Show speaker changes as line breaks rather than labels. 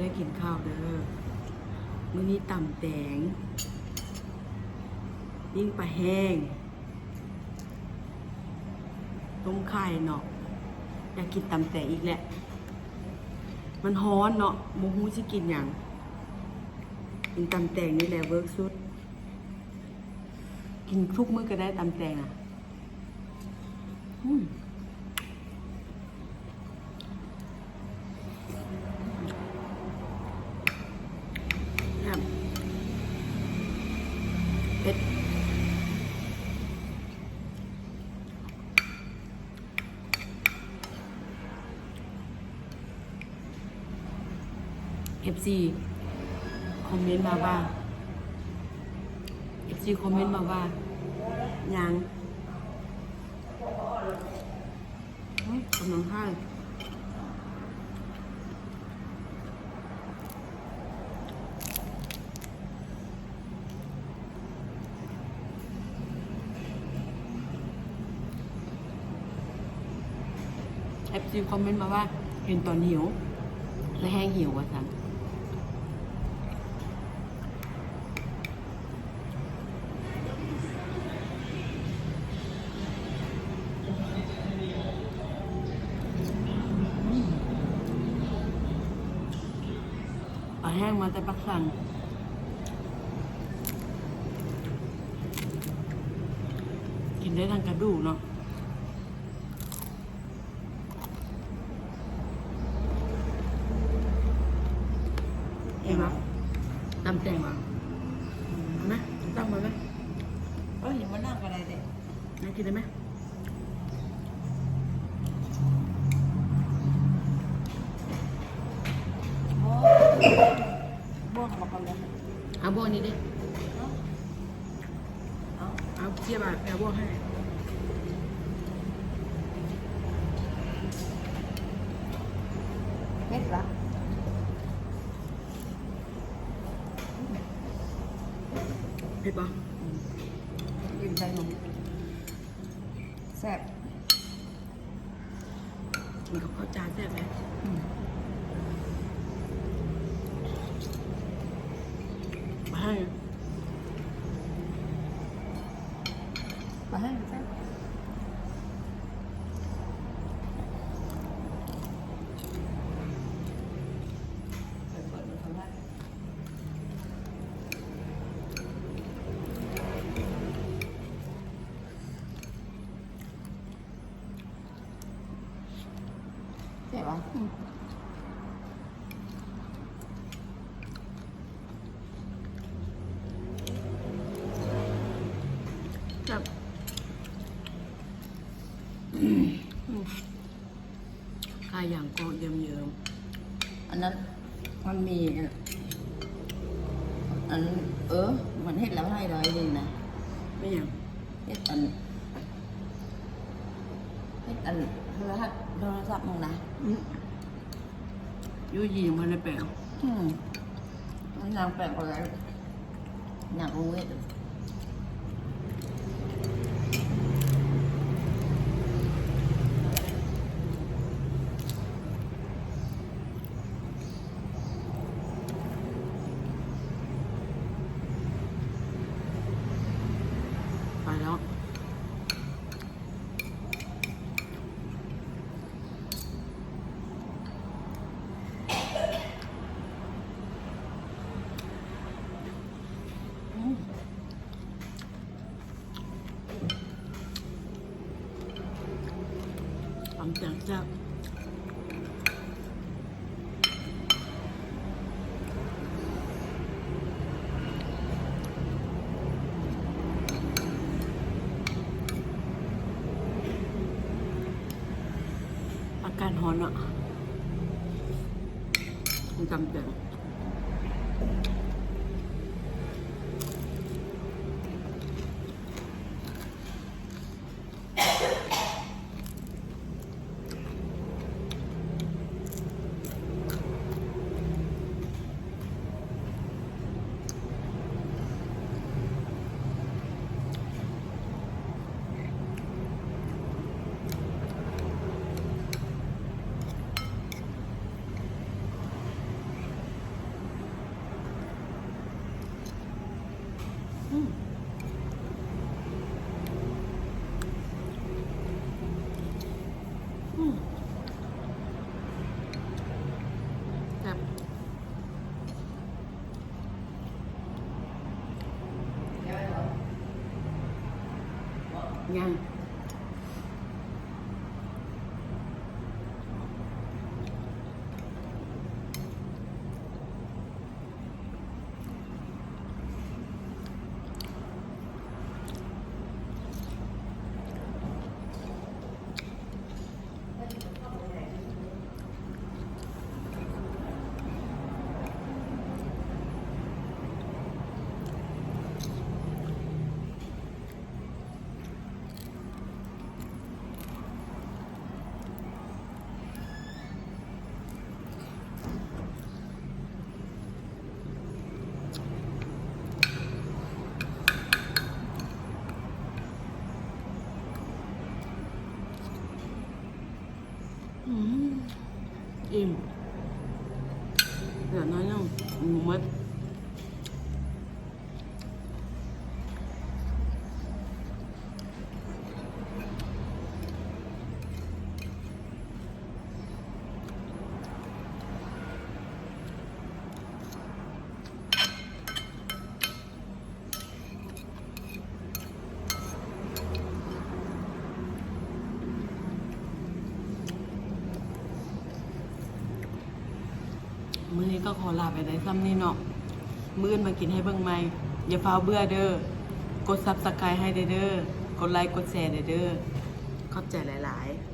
ได้กินข้าวเด้อมื้อนี้ตำแตงยิ่งปลาแห้งต้มไข่เนาะอยากกินตำแตงอีกแหละมันฮ้อนเนาะโมฮูสิกินอย่างกินตำแตงนี่แหละเวิร์กสุดกินทุกมื้อก็ได้ตำแตงอ่ะเผ็ดFC คอมเมนต์มาว่า FC คอมเมนต์มาว่ายังกำลังให้FC คอมเมนต์มาว่าเห็นตอนหิวและแห้งหิวว่ะสันปลาแห้งมาแต่ปักสันกินได้ทั้งกระดูกเนาะเห็นไหมตำแตงอ่ะเอาไหมตั้งมาไหม
เห็นมันนั่งอะไรเด็ก
น่ากินได้ไหม
บ้วนมาก่อนเลย
เอาโบนี้ดิเอาเจี๊ยบอ่ะเอาโบให้
เม็ดละ
เผ็ดปะ
กินใจหนุ่มแซ่บ
กินกับข้าวจานแซ่บไหมมาให้
มาให้แซ่บใช่ปะ
ครับกายอย่างก็เยิ้ม
อันนั้นมันมีอันมันเห็ดแล้วให้เลยดีนะ
ไม่อย่าง
เห็ดอันโทรศัพท์มึงนะ
ยุ่ยยิงมาในแปลง
มันนางแปลกอะไรนางรู้เห็ด
ไปแล้วตำแตงแซ่บอาการฮ้อนอ่ะตำแตง ยัง อิ่มเดี๋ยวน้อยยังหมูมัดมื้อนี้ก็ขอลาไปได้ซ้ำนี่เนาะมื้ออื่นมากินให้เบิ่งใหม่อย่าฟ้าวเบื่อเด้อกด Subscribe ให้เด้อกดไลค์กดแชร์เด้อขอบใจหลายๆ